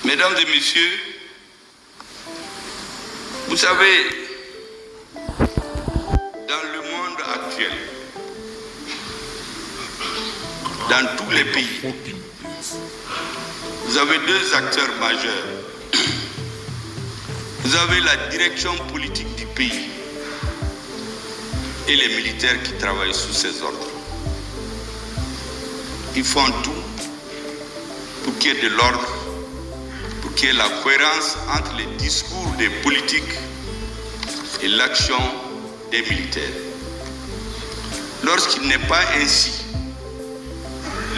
Mesdames et messieurs, vous savez, dans le monde actuel, dans tous les pays, vous avez deux acteurs majeurs. Vous avez la direction politique du pays et les militaires qui travaillent sous ses ordres. Ils font tout pour qu'il y ait de l'ordre, pour qu'il y ait la cohérence entre les discours des politiques et l'action des militaires. Lorsqu'il n'est pas ainsi,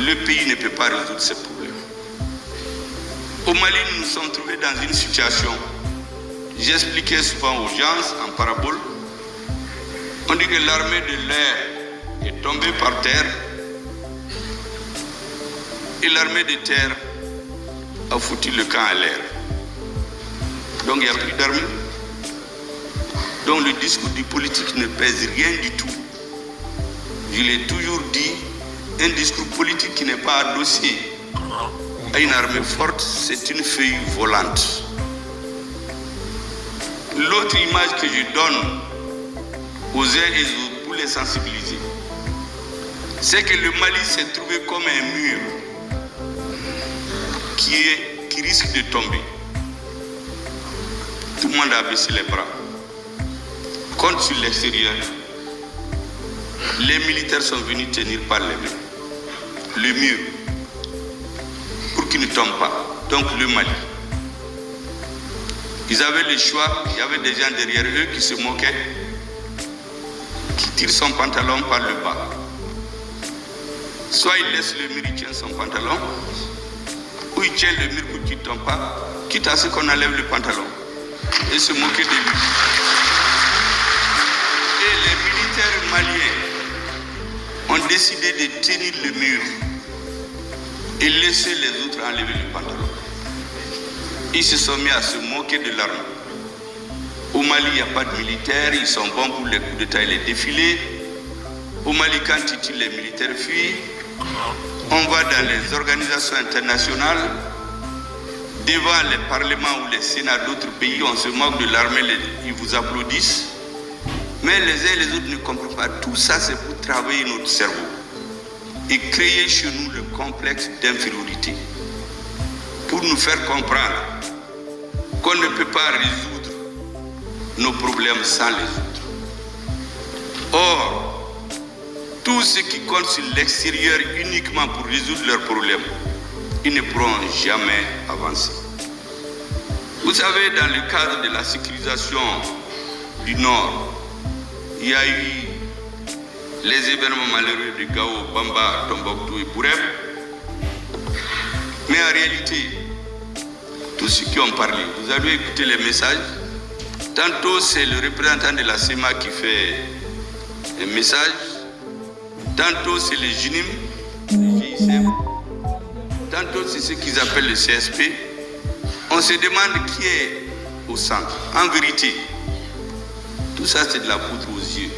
le pays ne peut pas résoudre ses problèmes. Au Mali, nous nous sommes trouvés dans une situation, j'expliquais souvent aux gens en parabole, on dit que l'armée de l'air est tombée par terre et l'armée de terre a foutu le camp à l'air. Donc il n'y a plus d'armée. Donc le discours du politique ne pèse rien du tout. Je l'ai toujours dit, un discours politique qui n'est pas adossé à une armée forte, c'est une feuille volante. L'autre image que je donne aux uns et aux autres pour les sensibiliser, c'est que le Mali s'est trouvé comme un mur qui risque de tomber. Tout le monde a baissé les bras. Compte sur l'extérieur, les militaires sont venus tenir par les mains le mur pour qu'il ne tombe pas. Donc le Mali. Ils avaient le choix, il y avait des gens derrière eux qui se moquaient, qui tirent son pantalon par le bas. Soit il laisse le mur, il tient son pantalon, ou il tient le mur pour qu'il ne tombe pas, quitte à ce qu'on enlève le pantalon et se moquer de lui. Et les militaires maliens ont décidé de tenir le mur et laisser les autres enlever le pantalon. Ils se sont mis à se moquer de l'armée. Au Mali, il n'y a pas de militaires, ils sont bons pour les coups d'État et les défilés. Au Mali, quand ils tuent, les militaires fuient. On va dans les organisations internationales, devant les parlements ou les sénats d'autres pays, on se moque de l'armée, ils vous applaudissent. Mais les uns et les autres ne comprennent pas. Tout ça, c'est pour travailler notre cerveau et créer chez nous le complexe d'infériorité. Pour nous faire comprendre qu'on ne peut pas résoudre nos problèmes sans les autres. Or, tous ceux qui comptent sur l'extérieur uniquement pour résoudre leurs problèmes, ils ne pourront jamais avancer. Vous savez, dans le cadre de la sécurisation du Nord, il y a eu les événements malheureux de Gao, Bamba, Tombouctou et Bourem. Mais en réalité, tous ceux qui ont parlé, vous avez écouté les messages. Tantôt, c'est le représentant de la CEMA qui fait un message. Tantôt, c'est le GINIM, le GICM. Tantôt, c'est ce qu'ils appellent le CSP. On se demande qui est au centre. En vérité, tout ça, c'est de la poudre aux yeux.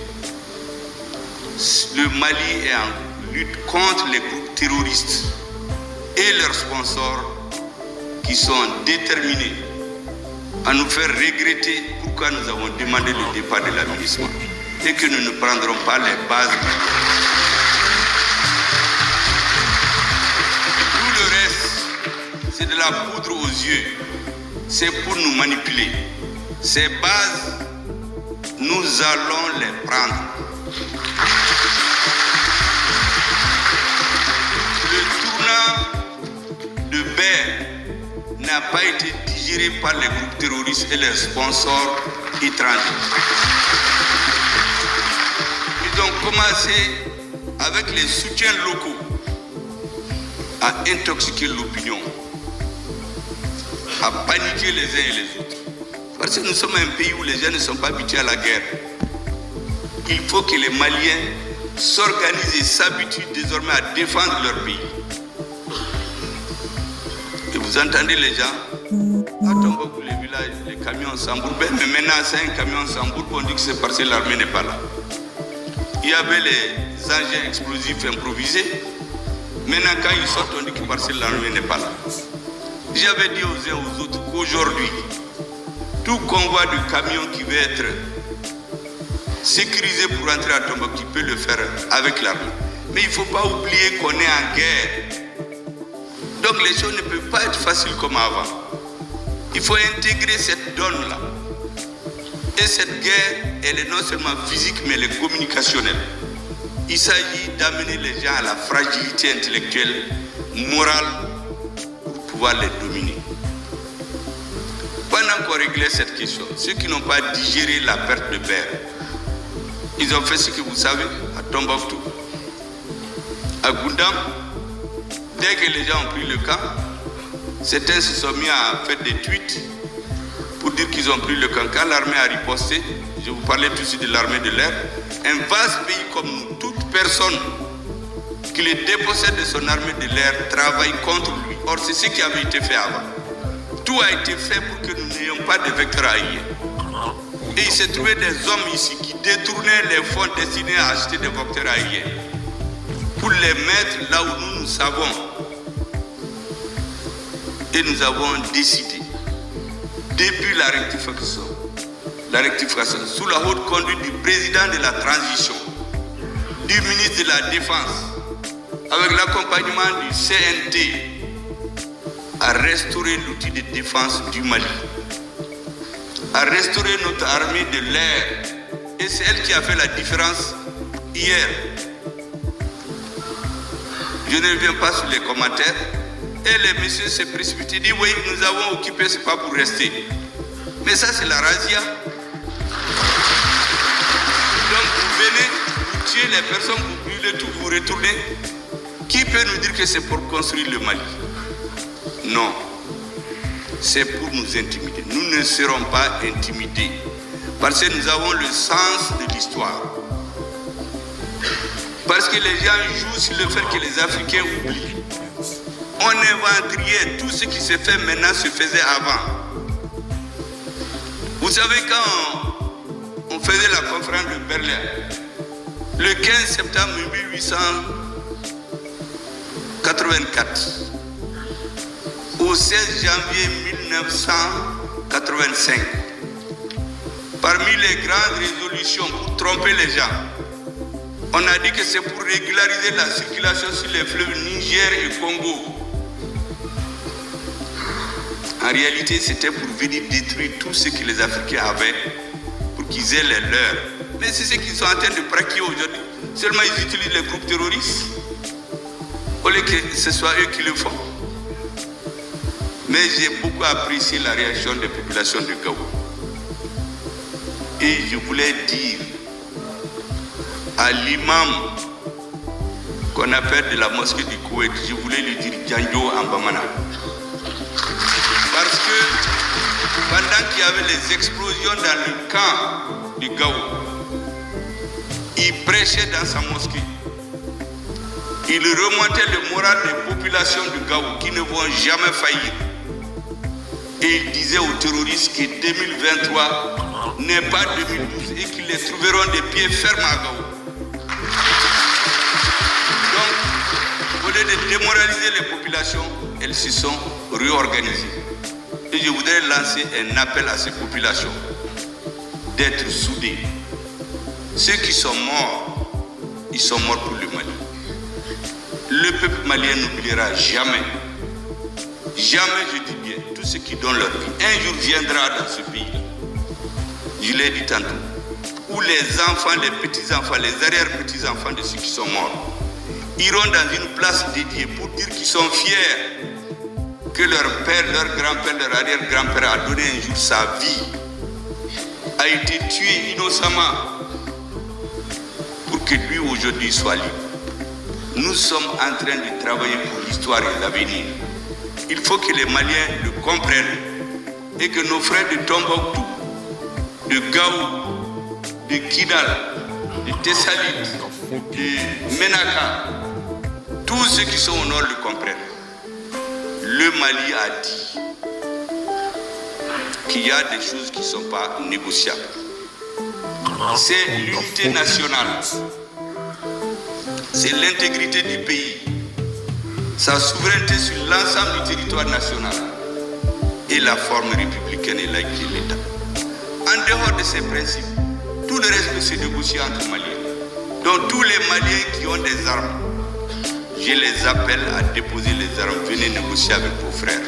Le Mali est en lutte contre les groupes terroristes et leurs sponsors qui sont déterminés à nous faire regretter pourquoi nous avons demandé le départ de l'aménagement et que nous ne prendrons pas les bases. Tout le reste, c'est de la poudre aux yeux. C'est pour nous manipuler. Ces bases, nous allons les prendre. Le tournant de Baie n'a pas été digéré par les groupes terroristes et leurs sponsors étrangers. Ils ont commencé avec les soutiens locaux à intoxiquer l'opinion, à paniquer les uns et les autres. Parce que nous sommes un pays où les gens ne sont pas habitués à la guerre. Il faut que les Maliens s'organisent et s'habituent désormais à défendre leur pays. Et vous entendez les gens, à Tombouctou, les villages, les camions s'embourbent, mais maintenant c'est un camion s'embourbe, on dit que c'est parce que l'armée n'est pas là. Il y avait les engins explosifs improvisés, maintenant quand ils sortent, on dit que parce que l'armée n'est pas là. J'avais dit aux uns aux autres qu'aujourd'hui, tout convoi de camions qui veut être sécurisé pour entrer à Tombouctou peut le faire avec l'armée. Mais il ne faut pas oublier qu'on est en guerre. Donc les choses ne peuvent pas être faciles comme avant. Il faut intégrer cette donne-là. Et cette guerre, elle est non seulement physique, mais elle est communicationnelle. Il s'agit d'amener les gens à la fragilité intellectuelle, morale, pour pouvoir les dominer. Pendant qu'on réglait cette question, ceux qui n'ont pas digéré la perte de Ber, ils ont fait ce que vous savez à Tombouctou, à Goundam. Dès que les gens ont pris le camp, certains se sont mis à faire des tweets pour dire qu'ils ont pris le camp. Quand l'armée a riposté, je vous parlais tout de suite de l'armée de l'air, un vaste pays comme nous, toute personne qui le dépossède de son armée de l'air travaille contre lui. Or, c'est ce qui avait été fait avant. Tout a été fait pour que nous n'ayons pas de vecteurs aériens. Et il s'est trouvé des hommes ici qui détournaient les fonds destinés à acheter des vecteurs aériens pour les mettre là où nous savons. Et nous avons décidé, depuis la rectification, sous la haute conduite du président de la transition, du ministre de la Défense, avec l'accompagnement du CNT, à restaurer l'outil de défense du Mali, à restaurer notre armée de l'air. Et c'est elle qui a fait la différence hier. Je ne reviens pas sur les commentaires. Et les messieurs se précipitent, disent oui, nous avons occupé, ce n'est pas pour rester. Mais ça, c'est la razzia. Donc, vous venez, vous tuez les personnes, vous brûlez tout, vous retournez. Qui peut nous dire que c'est pour construire le Mali? Non. C'est pour nous intimider. Nous ne serons pas intimidés. Parce que nous avons le sens de l'histoire. Parce que les gens jouent sur le fait que les Africains oublient. On inventerait tout ce qui se fait maintenant se faisait avant. Vous savez, quand on faisait la conférence de Berlin, le 15 septembre 1884, au 16 janvier 1985, parmi les grandes résolutions pour tromper les gens, on a dit que c'est pour régulariser la circulation sur les fleuves Niger et Congo. En réalité, c'était pour venir détruire tout ce que les Africains avaient pour qu'ils aient les leurs. Mais c'est ce qu'ils sont en train de pratiquer aujourd'hui. Seulement, ils utilisent les groupes terroristes au lieu que ce soit eux qui le font. Mais j'ai beaucoup apprécié la réaction des populations de Gao. Et je voulais dire à l'imam qu'on appelle de la mosquée du Koweït, je voulais lui dire Django Ambamana. Parce que pendant qu'il y avait les explosions dans le camp du Gao, il prêchait dans sa mosquée. Il remontait le moral des populations du Gao qui ne vont jamais faillir. Et il disait aux terroristes que 2023 n'est pas 2012 et qu'ils les trouveront des pieds fermes à Gao. Donc, au lieu de démoraliser les populations, elles se sont réorganisées. Et je voudrais lancer un appel à ces populations d'être soudées. Ceux qui sont morts, ils sont morts pour le Mali. Le peuple malien n'oubliera jamais, jamais, je dis bien, tous ceux qui donnent leur vie. Un jour viendra dans ce pays-là, je l'ai dit tantôt, où les enfants, les petits-enfants, les arrière-petits-enfants de ceux qui sont morts iront dans une place dédiée pour dire qu'ils sont fiers que leur père, leur grand-père, leur arrière-grand-père a donné un jour sa vie, a été tué innocemment pour que lui aujourd'hui soit libre. Nous sommes en train de travailler pour l'histoire et l'avenir. Il faut que les Maliens le comprennent et que nos frères de Tombouctou, de Gao, de Kidal, de Tessalit, de Menaka, tous ceux qui sont au nord le comprennent. Le Mali a dit qu'il y a des choses qui ne sont pas négociables. C'est l'unité nationale. C'est l'intégrité du pays. Sa souveraineté sur l'ensemble du territoire national. et la forme républicaine et laïque de l'État. En dehors de ces principes, tout le reste peut se négocier entre Maliens. Donc tous les Maliens qui ont des armes, je les appelle à déposer les armes. Venez négocier avec vos frères.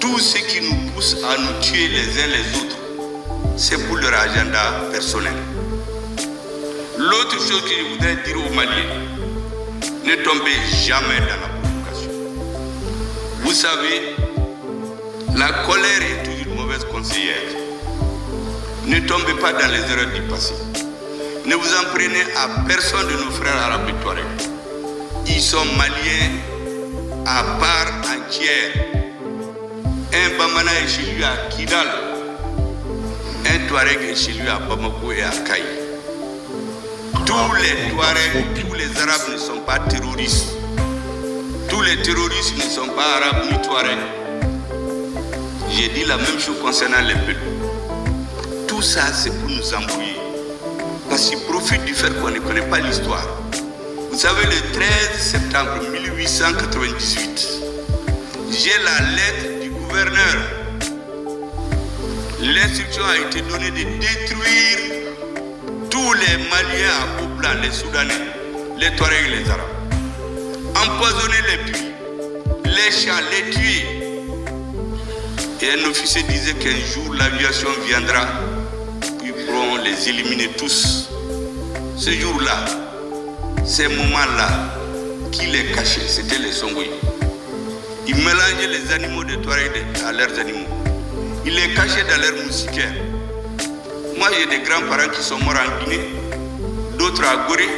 Tout ce qui nous pousse à nous tuer les uns les autres, c'est pour leur agenda personnel. L'autre chose que je voudrais dire aux Maliens, ne tombez jamais dans la provocation. Vous savez, la colère est toujours une mauvaise conseillère. Ne tombez pas dans les erreurs du passé. Ne vous en prenez à personne de nos frères arabes et Touaregs. Ils sont maliens à part entière. Un Bamana est chez lui à Kidal. Un Touareg est chez lui à Bamako et à Kaï. Tous les Touaregs, tous les Arabes ne sont pas terroristes. Tous les terroristes ne sont pas Arabes ni Touaregs. J'ai dit la même chose concernant les peuples. Tout ça, c'est pour nous embrouiller. Parce qu'ils profitent du fait qu'on ne connaît pas l'histoire. Vous savez, le 13 septembre 1898, j'ai la lettre du gouverneur. L'instruction a été donnée de détruire tous les Maliens à peau blanc, les Soudanais, les Touaregs et les Arabes. Empoisonner les puits, les champs, les tuer. Et un officier disait qu'un jour l'aviation viendra, puis ils pourront les éliminer tous. Ce jour-là, ces moments-là, qui les cachait, c'était les Songoïs. Ils mélangeaient les animaux de Touareg à leurs animaux. Ils les cachaient dans leurs moustiquaires. Moi, j'ai des grands-parents qui sont morts en Guinée, d'autres à Gorée.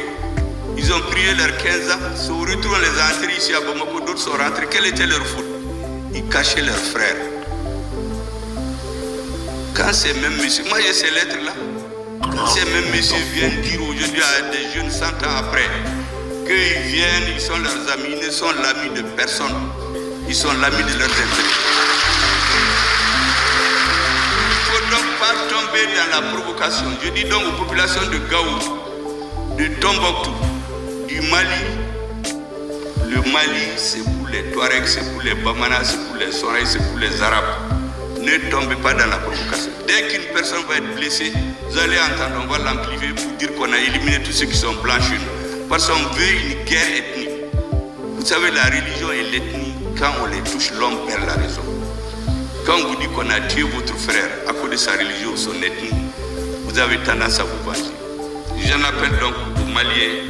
Ils ont prié leurs 15 ans. Se retour, on les a enterrés ici à Bamako, d'autres sont rentrés. Quel était leur faute? Ils cachaient leurs frères. Quand ces mêmes messieurs, moi j'ai ces lettres-là, quand ces mêmes messieurs viennent dire aujourd'hui à des jeunes 100 ans après qu'ils viennent, ils sont leurs amis, ils ne sont l'ami de personne, ils sont l'ami de leurs intérêts. Il ne faut donc pas tomber dans la provocation. Je dis donc aux populations de Gao, de Tombouctou, du Mali. Le Mali, c'est pour les Touaregs, c'est pour les Bamana, c'est pour les Soraïs, c'est pour les Arabes. Ne tombez pas dans la provocation. Dès qu'une personne va être blessée, vous allez entendre, on va l'amplifier pour dire qu'on a éliminé tous ceux qui sont blancs chez nous. Parce qu'on veut une guerre ethnique. Vous savez, la religion et l'ethnie, quand on les touche, l'homme perd la raison. Quand on vous dit qu'on a tué votre frère à cause de sa religion ou son ethnie, vous avez tendance à vous venger. J'en appelle donc aux Maliens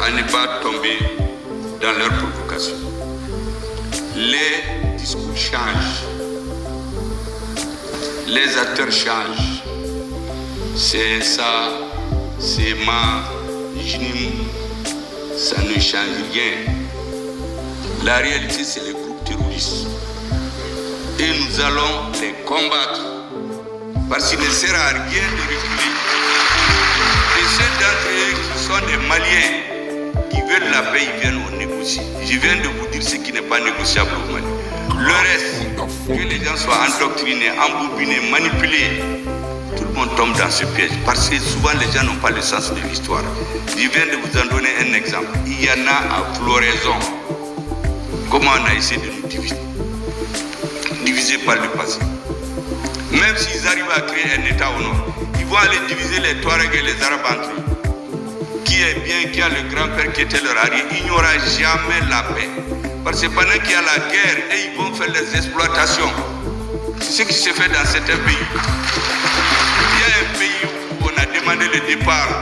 à ne pas tomber dans leur provocation. Les discours changent. Les acteurs changent. C'est ça, c'est ma, ça ne change rien. La réalité, c'est les groupes terroristes. Et nous allons les combattre. Parce qu'il ne sert à rien de reculer. Et ceux d'entre eux qui sont des Maliens, qui veulent la paix, ils viennent, on négocie. Je viens de vous dire ce qui n'est pas négociable au Mali. Le reste, que les gens soient endoctrinés, embobinés, manipulés, tout le monde tombe dans ce piège. Parce que souvent les gens n'ont pas le sens de l'histoire. Je viens de vous en donner un exemple. Il y en a à floraison. Comment on a essayé de nous diviser? Diviser par le passé. Même s'ils arrivent à créer un État au nord, ils vont aller diviser les Touaregs et les Arabes entre eux. Qui est bien, qui a le grand-père qui était leur arrière, il n'y aura jamais la paix. Parce que pendant qu'il y a la guerre, et ils vont faire les exploitations. C'est ce qui se fait dans certains pays. Il y a un pays où on a demandé le départ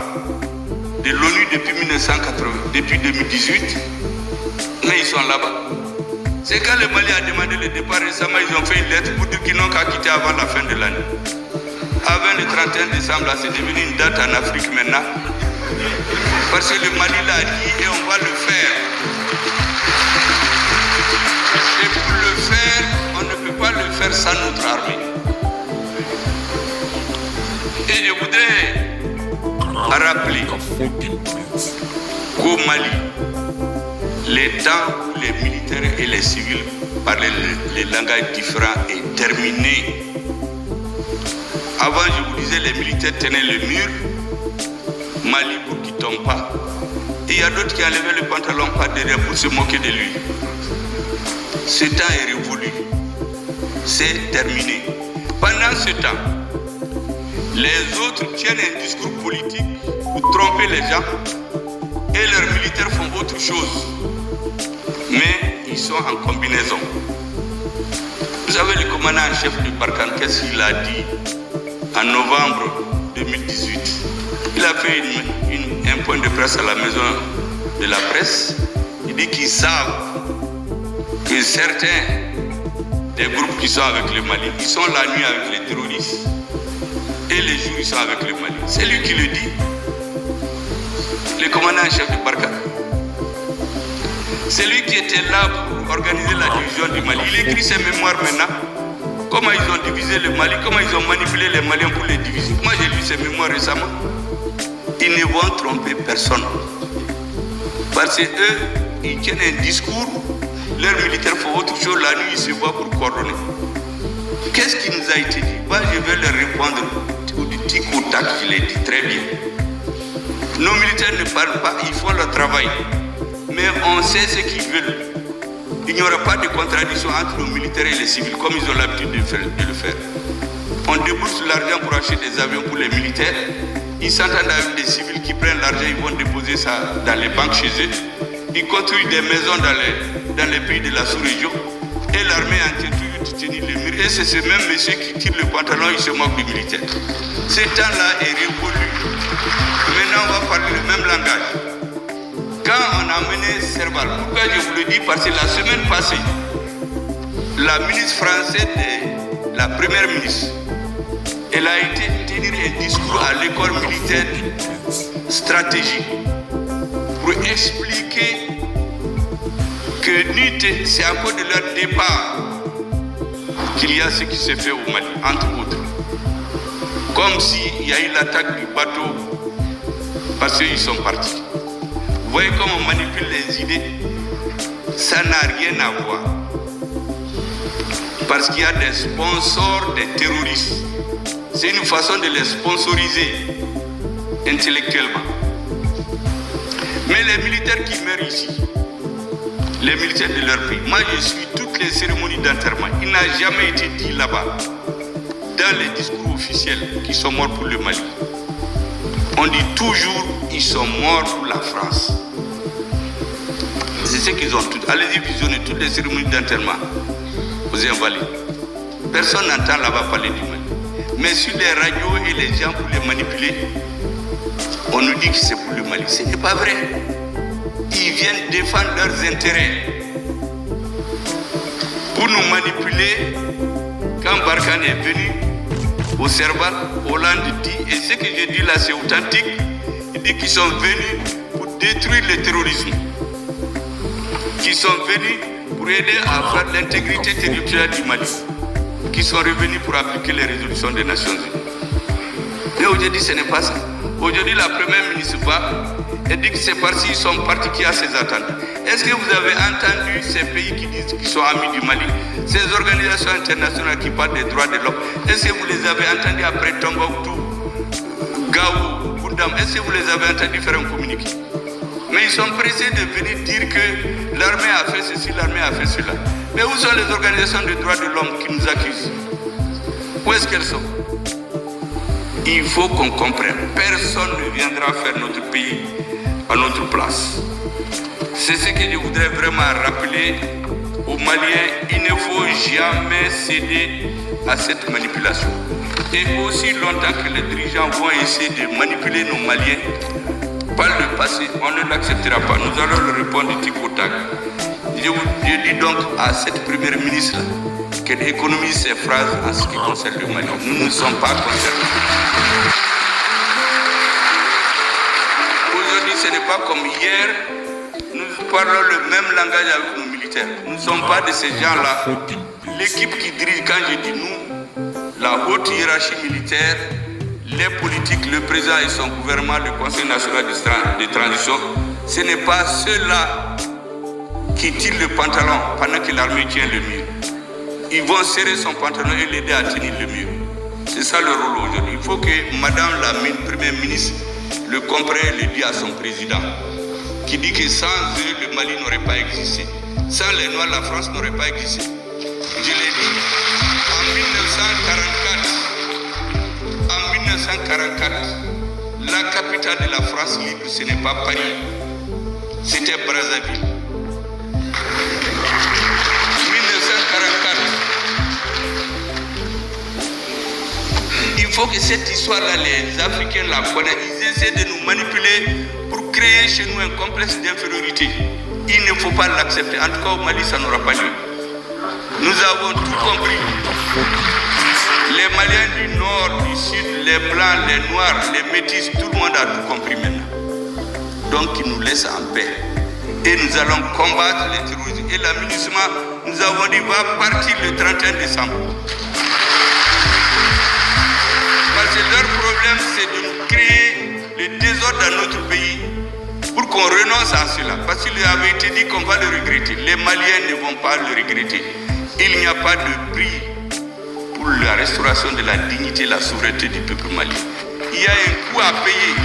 de l'ONU depuis 1980, depuis 2018, mais ils sont là-bas. C'est quand le Mali a demandé le départ récemment, ils ont fait une lettre pour dire qu'ils n'ont qu'à quitter avant la fin de l'année. Avant le 31 décembre, là, c'est devenu une date en Afrique maintenant. Parce que le Mali l'a dit et on va le faire. Et pour le faire, on ne peut pas le faire sans notre armée. Et je voudrais rappeler qu'au Mali, les temps où les militaires et les civils parlaient les langages différents est terminé. Avant, je vous disais, les militaires tenaient le mur, Mali pour qu'il ne tombe pas. Et il y a d'autres qui enlevaient le pantalon par derrière pour se moquer de lui. Ce temps est révolu. C'est terminé. Pendant ce temps, les autres tiennent un discours politique pour tromper les gens et leurs militaires font autre chose. Mais ils sont en combinaison. Vous savez, le commandant en chef de Barkhane, qu'est-ce qu'il a dit en novembre 2018? Il a fait un point de presse à la maison de la presse. Il dit qu'ils savent que certains des groupes qui sont avec le Mali, ils sont la nuit avec les terroristes et les jours ils sont avec le Mali. C'est lui qui le dit, le commandant en chef de Barkhane. C'est lui qui était là pour organiser la division du Mali. Il écrit ses mémoires maintenant. Comment ils ont divisé le Mali, comment ils ont manipulé les Maliens pour les diviser. Moi j'ai lu ses mémoires récemment. Ils ne vont tromper personne. Parce qu'eux, ils tiennent un discours, leurs militaires font autre chose, la nuit ils se voient pour coordonner. Qu'est-ce qui nous a été dit? Moi je vais leur répondre du tic au tac, je l'ai dit très bien. Nos militaires ne parlent pas, ils font leur travail. Mais on sait ce qu'ils veulent. Il n'y aura pas de contradiction entre nos militaires et les civils, comme ils ont l'habitude de le faire. On débourse l'argent pour acheter des avions pour les militaires. Ils s'entendent avec des civils qui prennent l'argent, ils vont déposer ça dans les banques chez eux. Ils construisent des maisons dans les pays de la sous-région. Et l'armée est en train de tenir le mur. Et c'est ce même monsieur qui tire le pantalon, il se moque du militaire. Ce temps-là est révolu. Maintenant, on va parler le même langage. Quand on a mené Serval, pourquoi je vous le dis? Parce que la semaine passée, la ministre française, la première ministre, elle a été tenir un discours à l'école militaire stratégique pour expliquer que c'est à cause de leur départ qu'il y a ce qui s'est fait au Mali, entre autres. Comme s'il y a eu l'attaque du bateau parce qu'ils sont partis. Vous voyez comment on manipule les idées? Ça n'a rien à voir. Parce qu'il y a des sponsors des terroristes. C'est une façon de les sponsoriser intellectuellement. Mais les militaires qui meurent ici, les militaires de leur pays, moi je suis toutes les cérémonies d'enterrement. Il n'a jamais été dit là-bas, dans les discours officiels, qu'ils sont morts pour le Mali. On dit toujours ils sont morts pour la France. C'est ce qu'ils ont tout. Allez-y visionner toutes les cérémonies d'enterrement aux Invalides. Personne n'entend là-bas parler du Mali. Mais sur les radios et les gens pour les manipuler, on nous dit que c'est pour le Mali. Ce n'est pas vrai. Ils viennent défendre leurs intérêts. Pour nous manipuler, quand Barkhane est venu au Serval, Hollande dit, et ce que je dis là c'est authentique, il dit qu'ils sont venus pour détruire le terrorisme. Qu'ils sont venus pour aider à faire l'intégrité territoriale du Mali. Qui sont revenus pour appliquer les résolutions des Nations Unies. Mais aujourd'hui, ce n'est pas ça. Aujourd'hui, la première ministre va et dit que c'est parce qu'ils sont partis qu'il y a ces attentes. Est-ce que vous avez entendu ces pays qui disent qu'ils sont amis du Mali, ces organisations internationales qui parlent des droits de l'homme? Est-ce que vous les avez entendus après Tombouctou, Gao, Koundam? Est-ce que vous les avez entendus faire un communiqué? Mais ils sont pressés de venir dire que l'armée a fait ceci, l'armée a fait cela. Mais où sont les organisations de droits de l'homme qui nous accusent? Où est-ce qu'elles sont? Il faut qu'on comprenne. Personne ne viendra faire notre pays à notre place. C'est ce que je voudrais vraiment rappeler aux Maliens. Il ne faut jamais céder à cette manipulation. Et aussi longtemps que les dirigeants vont essayer de manipuler nos Maliens, par le passé, on ne l'acceptera pas. Nous allons le répondre tic au tac. Je dis donc à cette première ministre qu'elle économise ses phrases en ce qui concerne le Mali. Nous ne sommes pas concernés. Aujourd'hui, ce n'est pas comme hier. Nous parlons le même langage avec nos militaires. Nous ne sommes pas de ces gens-là. L'équipe qui dirige, quand je dis nous, la haute hiérarchie militaire, les politiques, le président et son gouvernement, le Conseil national de transition, ce n'est pas ceux-là qui tirent le pantalon pendant que l'armée tient le mur. Ils vont serrer son pantalon et l'aider à tenir le mur. C'est ça le rôle aujourd'hui. Il faut que Madame la Première ministre le comprenne et le dise à son président, qui dit que sans eux, le Mali n'aurait pas existé. Sans les Noirs, la France n'aurait pas existé. Je l'ai dit. 1944, la capitale de la France libre, ce n'est pas Paris, c'était Brazzaville. 1944. Il faut que cette histoire-là, les Africains la connaissent. Ils essaient de nous manipuler pour créer chez nous un complexe d'infériorité. Il ne faut pas l'accepter. En tout cas, au Mali, ça n'aura pas lieu. Nous avons tout compris. Les Maliens du Nord, du Sud, les Blancs, les Noirs, les Métis, tout le monde a tout compris maintenant. Donc, ils nous laissent en paix. Et nous allons combattre les terroristes. Et l'aménagement, nous avons dit, va partir le 31 décembre. Parce que leur problème, c'est de nous créer le désordre dans notre pays pour qu'on renonce à cela. Parce qu'il avait été dit qu'on va le regretter. Les Maliens ne vont pas le regretter. Il n'y a pas de prix pour la restauration de la dignité et la souveraineté du peuple malien. Il y a un coût à payer.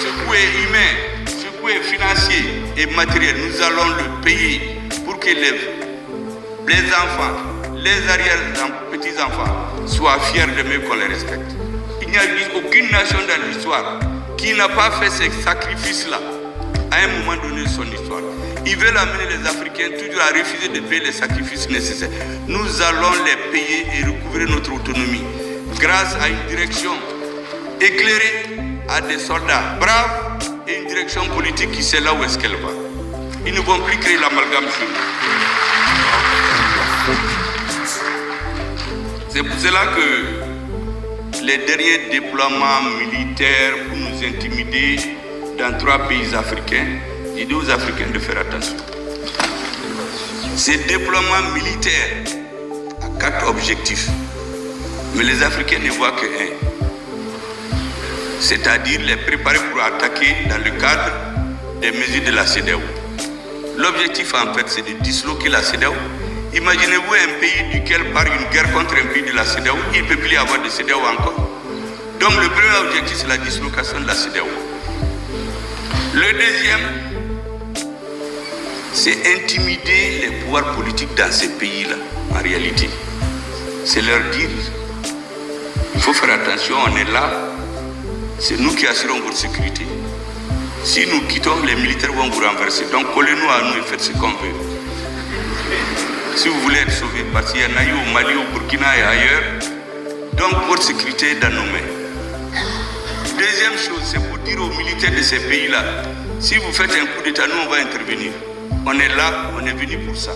Ce coût est humain, ce coût est financier et matériel. Nous allons le payer pour que les enfants, les arrière-petits-enfants soient fiers de mieux qu'on les respecte. Il n'y a aucune nation dans l'histoire qui n'a pas fait ces sacrifices-là à un moment donné de son histoire. Ils veulent amener les Africains toujours à refuser de payer les sacrifices nécessaires. Nous allons les payer et recouvrir notre autonomie grâce à une direction éclairée, à des soldats braves et une direction politique qui sait là où est-ce qu'elle va. Ils ne vont plus créer l'amalgame sur nous. C'est pour cela que les derniers déploiements militaires pour nous intimider dans 3 pays africains, j'ai dit aux Africains de faire attention. Ces déploiements militaires à 4 objectifs, mais les Africains ne voient que un, c'est-à-dire les préparer pour attaquer dans le cadre des mesures de la CEDEAO. L'objectif en fait, c'est de disloquer la CEDEAO. Imaginez-vous un pays duquel par une guerre contre un pays de la CEDEAO, il ne peut plus y avoir de CEDEAO encore. Donc le premier objectif, c'est la dislocation de la CEDEAO. Le deuxième, c'est intimider les pouvoirs politiques dans ces pays-là, en réalité. C'est leur dire, il faut faire attention, on est là, c'est nous qui assurons votre sécurité. Si nous quittons, les militaires vont vous renverser. Donc collez-nous à nous et faites ce qu'on veut. Si vous voulez être sauvé, parce qu'il y en a eu au Mali, au Burkina et ailleurs, donc votre sécurité est dans nos mains. Deuxième chose, c'est pour dire aux militaires de ces pays-là, si vous faites un coup d'État, nous on va intervenir. On est là, on est venu pour ça,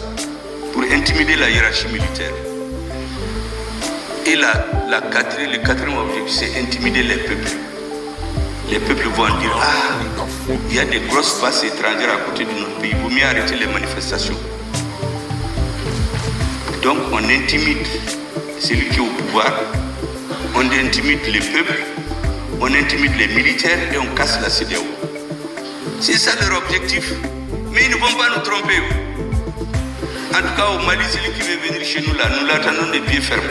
pour intimider la hiérarchie militaire. Et le quatrième objectif, c'est intimider les peuples. Les peuples vont dire, il y a des grosses bases étrangères à côté de notre pays, il vaut mieux arrêter les manifestations. Donc on intimide celui qui est au pouvoir, on intimide les peuples, on intimide les militaires et on casse la CEDEAO. C'est ça leur objectif. Mais ils ne vont pas nous tromper. En tout cas, au Mali, celui qui veut venir chez nous là, nous l'attendons de pied ferme.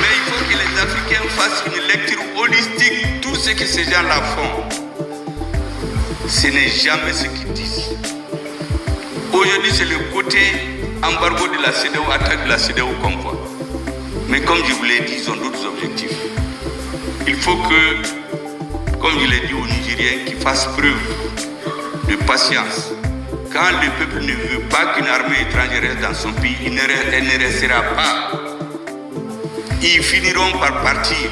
Mais il faut que les Africains fassent une lecture holistique. Tout ce que ces gens-là font, ce n'est jamais ce qu'ils disent. Aujourd'hui, c'est le côté embargo de la CEDEAO, attaque de la CEDEAO qu'on voit. Mais comme je vous l'ai dit, ils ont d'autres objectifs. Il faut que, comme je l'ai dit aux Nigériens, qu'ils fassent preuve de patience. Quand le peuple ne veut pas qu'une armée étrangère reste dans son pays, elle ne restera pas. Ils finiront par partir.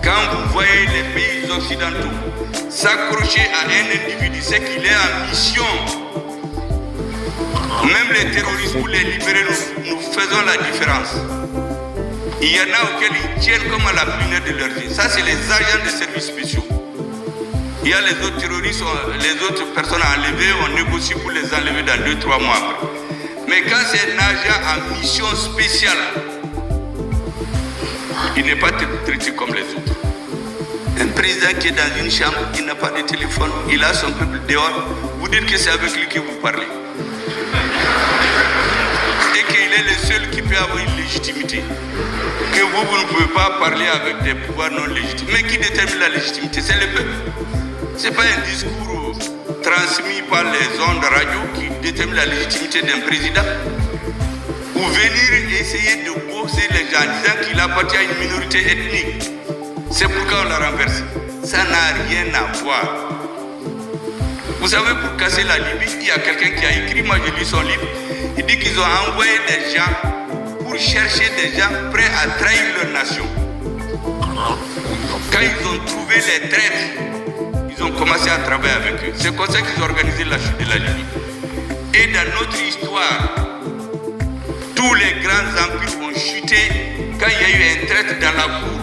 Quand vous voyez les pays occidentaux s'accrocher à un individu, c'est qu'il est en mission. Même les terroristes, pour les libérer, nous faisons la différence. Il y en a auxquels ils tiennent comme à la prunelle de leur vie. Ça, c'est les agents de services spéciaux. Il y a les autres terroristes, les autres personnes à enlever, on négocie pour les enlever dans 2-3 mois après. Mais quand c'est un agent en mission spéciale, il n'est pas traité comme les autres. Un président qui est dans une chambre, il n'a pas de téléphone, il a son peuple dehors, vous dites que c'est avec lui que vous parlez. Et qu'il est le seul qui peut avoir une légitimité. Que vous ne pouvez pas parler avec des pouvoirs non légitimes. Mais qui détermine la légitimité? C'est le peuple. Ce n'est pas un discours transmis par les ondes radio qui détermine la légitimité d'un président. ou venir essayer de bosser les gens disant qu'il appartient à une minorité ethnique. C'est pourquoi on l'a renversé. Ça n'a rien à voir. Vous savez, pour casser la Libye, il y a quelqu'un qui a écrit, moi je lis son livre, il dit qu'ils ont envoyé des gens pour chercher des gens prêts à trahir leur nation. Quand ils ont trouvé les traîtres, ils ont commencé à travailler avec eux. C'est comme ça qu'ils ont organisé la chute de la Libye. Et dans notre histoire, tous les grands empires ont chuté quand il y a eu un traître dans la cour.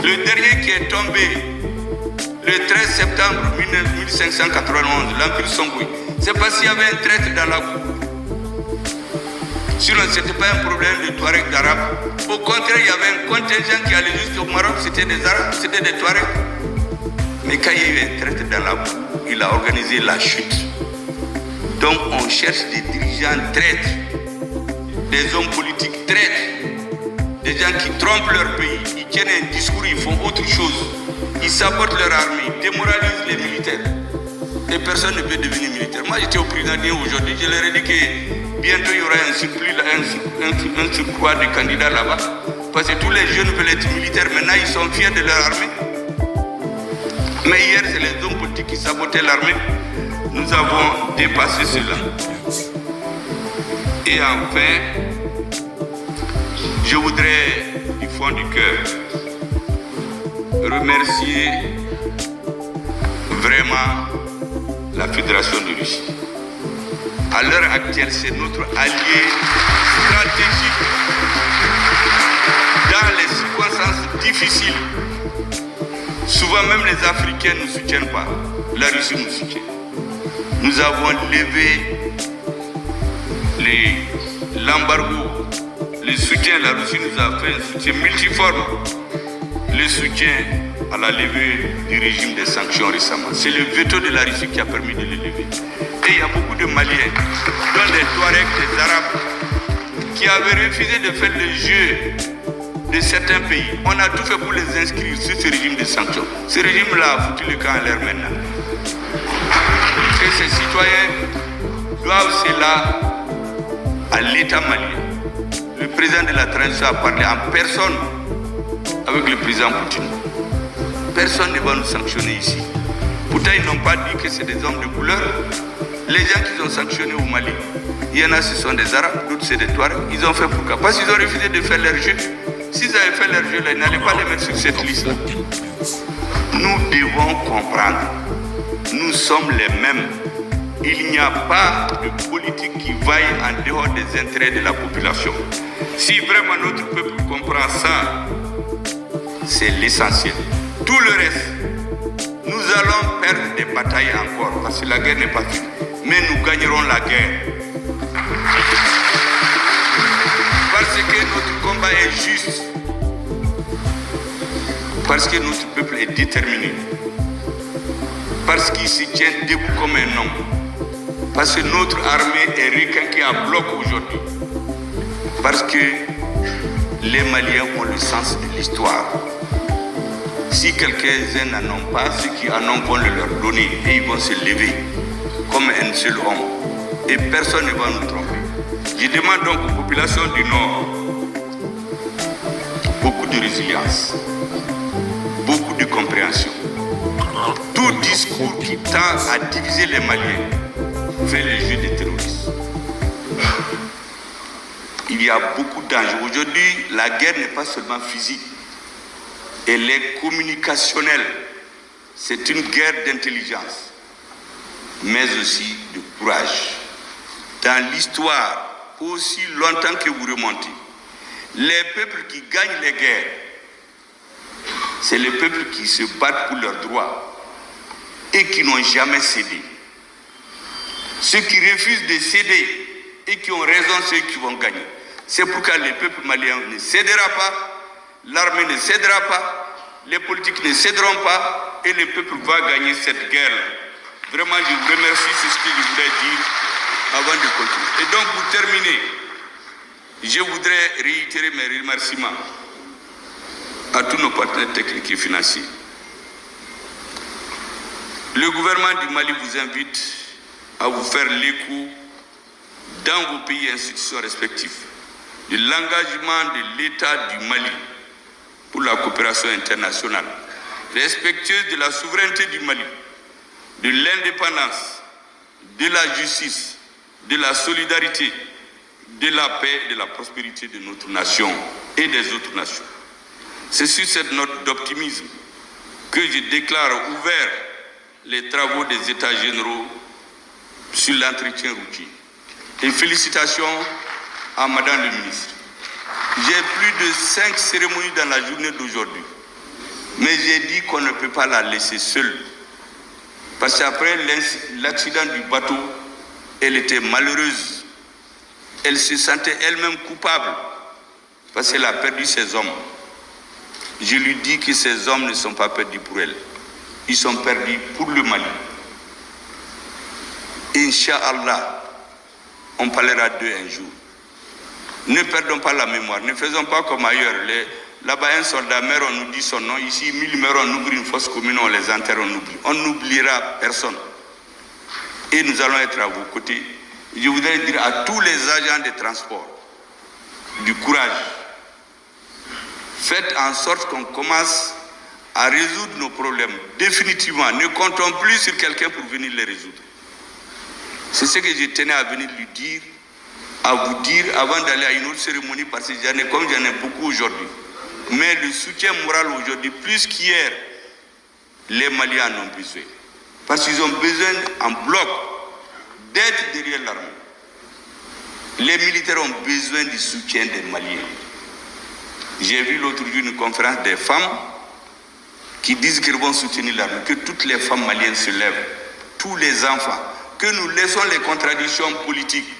Le dernier qui est tombé le 13 septembre 1591, l'Empire Songui, c'est parce qu'il y avait un traître dans la cour. Sinon, ce n'était pas un problème de Touareg d'Arabes. Au contraire, il y avait un contingent qui allait jusqu'au Maroc, c'était des Arabes, c'était des Touaregs. Mais quand il y a eu un traître dans la cour, il a organisé la chute. Donc on cherche des dirigeants traîtres, des hommes politiques traîtres, des gens qui trompent leur pays, ils tiennent un discours, ils font autre chose. Ils sabotent leur armée, ils démoralisent les militaires. Et personne ne peut devenir militaire. Moi j'étais au président aujourd'hui, je leur ai dit que bientôt il y aura un surcroît de candidats là-bas. Parce que tous les jeunes veulent être militaires, maintenant ils sont fiers de leur armée. Mais hier c'est les hommes politiques qui sabotaient l'armée. Nous avons dépassé cela. Et enfin, je voudrais du fond du cœur remercier vraiment la Fédération de Russie. À l'heure actuelle, c'est notre allié stratégique dans les circonstances difficiles. Souvent même les Africains ne nous soutiennent pas. La Russie nous soutient. Nous avons levé l'embargo, le soutien. La Russie nous a fait un soutien multiforme. Le soutien à la levée du régime des sanctions récemment. C'est le veto de la Russie qui a permis de le lever. Et il y a beaucoup de Maliens, dont des Touaregs, des Arabes, qui avaient refusé de faire le jeu de certains pays. On a tout fait pour les inscrire sur ce régime de sanctions. Ce régime-là a foutu le camp en l'air maintenant. Et ces citoyens doivent cela à l'État malien. Le président de la transition a parlé en personne avec le président Poutine. Personne ne va nous sanctionner ici. Pourtant, ils n'ont pas dit que c'est des hommes de couleur. Les gens qu'ils ont sanctionnés au Mali, il y en a, ce sont des Arabes, d'autres c'est des Touaregs. Ils ont fait pourquoi? Parce qu'ils ont refusé de faire leur jeu. S'ils avaient fait leur jeu, là, ils n'allaient pas les mettre sur cette liste-là. Nous devons comprendre. Nous sommes les mêmes. Il n'y a pas de politique qui vaille en dehors des intérêts de la population. Si vraiment notre peuple comprend ça, c'est l'essentiel. Tout le reste, nous allons perdre des batailles encore, parce que la guerre n'est pas finie. Mais nous gagnerons la guerre. Parce que notre combat est juste. Parce que notre peuple est déterminé. Parce qu'il se tient debout comme un homme. Parce que notre armée est requinquée à bloc aujourd'hui. Parce que les Maliens ont le sens de l'histoire. Si quelques-uns n'en ont pas, ceux qui en ont vont le leur donner et ils vont se lever comme un seul homme. Et personne ne va nous tromper. Je demande donc aux populations du Nord beaucoup de résilience, beaucoup de compréhension. Tout discours qui tend à diviser les Maliens fait le jeu des terroristes. Il y a beaucoup d'enjeux. Aujourd'hui, la guerre n'est pas seulement physique, elle est communicationnelle. C'est une guerre d'intelligence, mais aussi de courage. Dans l'histoire, aussi longtemps que vous remontez, les peuples qui gagnent les guerres, c'est les peuples qui se battent pour leurs droits et qui n'ont jamais cédé. Ceux qui refusent de céder et qui ont raison, ceux qui vont gagner. C'est pourquoi le peuple malien ne cédera pas, l'armée ne cédera pas, les politiques ne céderont pas et le peuple va gagner cette guerre. Vraiment, je vous remercie, c'est ce que je voulais dire avant de continuer. Et donc, pour terminer, je voudrais réitérer mes remerciements à tous nos partenaires techniques et financiers. Le gouvernement du Mali vous invite à vous faire l'écho dans vos pays et institutions respectifs de l'engagement de l'État du Mali pour la coopération internationale, respectueuse de la souveraineté du Mali, de l'indépendance, de la justice, de la solidarité, de la paix et de la prospérité de notre nation et des autres nations. C'est sur cette note d'optimisme que je déclare ouvert les travaux des États généraux sur l'entretien routier. Et félicitations à Madame le ministre. J'ai plus de 5 cérémonies dans la journée d'aujourd'hui. Mais j'ai dit qu'on ne peut pas la laisser seule. Parce qu'après l'accident du bateau, elle était malheureuse. Elle se sentait elle-même coupable parce qu'elle a perdu ses hommes. Je lui dis que ces hommes ne sont pas perdus pour elle. Ils sont perdus pour le Mali. Inch'Allah, on parlera d'eux un jour. Ne perdons pas la mémoire. Ne faisons pas comme ailleurs. Là-bas, un soldat meurt, on nous dit son nom. Ici, 1000 meurent, on ouvre une fosse commune, on les enterre, on oublie. On n'oubliera personne. Et nous allons être à vos côtés. Je voudrais dire à tous les agents de transport du courage. Faites en sorte qu'on commence à résoudre nos problèmes définitivement. Ne comptons plus sur quelqu'un pour venir les résoudre. C'est ce que je tenais à venir lui dire, à vous dire avant d'aller à une autre cérémonie, parce que comme j'en ai beaucoup aujourd'hui. Mais le soutien moral aujourd'hui, plus qu'hier, les Maliens en ont besoin. Parce qu'ils ont besoin en bloc d'être derrière l'armée. Les militaires ont besoin du soutien des Maliens. J'ai vu l'autre jour une conférence des femmes qui disent qu'elles vont soutenir l'armée, que toutes les femmes maliennes se lèvent, tous les enfants, que nous laissons les contradictions politiques.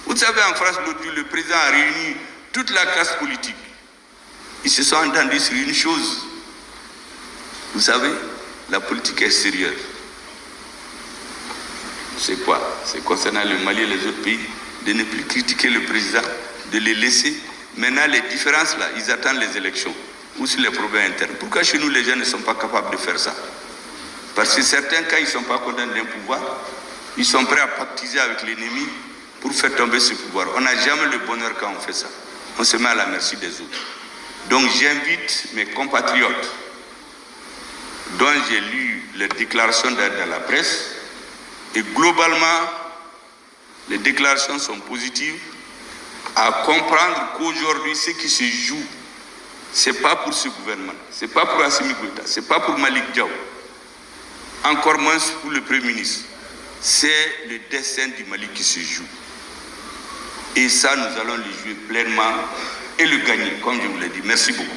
Vous savez, en France, l'autre jour, le président a réuni toute la classe politique. Ils se sont entendus sur une chose. Vous savez, la politique extérieure. C'est quoi? C'est concernant le Mali et les autres pays, de ne plus critiquer le président, de les laisser. Maintenant, les différences là, ils attendent les élections ou sur les problèmes internes. Pourquoi chez nous, les gens ne sont pas capables de faire ça? Parce que certains, quand ils ne sont pas contents d'un pouvoir, ils sont prêts à pactiser avec l'ennemi pour faire tomber ce pouvoir. On n'a jamais le bonheur quand on fait ça. On se met à la merci des autres. Donc j'invite mes compatriotes dont j'ai lu les déclarations dans la presse, et globalement, les déclarations sont positives, à comprendre qu'aujourd'hui, ce qui se joue, ce n'est pas pour ce gouvernement, ce n'est pas pour Assimi Goïta, ce n'est pas pour Malick Diaw, encore moins pour le Premier ministre. C'est le destin du Mali qui se joue. Et ça, nous allons le jouer pleinement et le gagner, comme je vous l'ai dit. Merci beaucoup.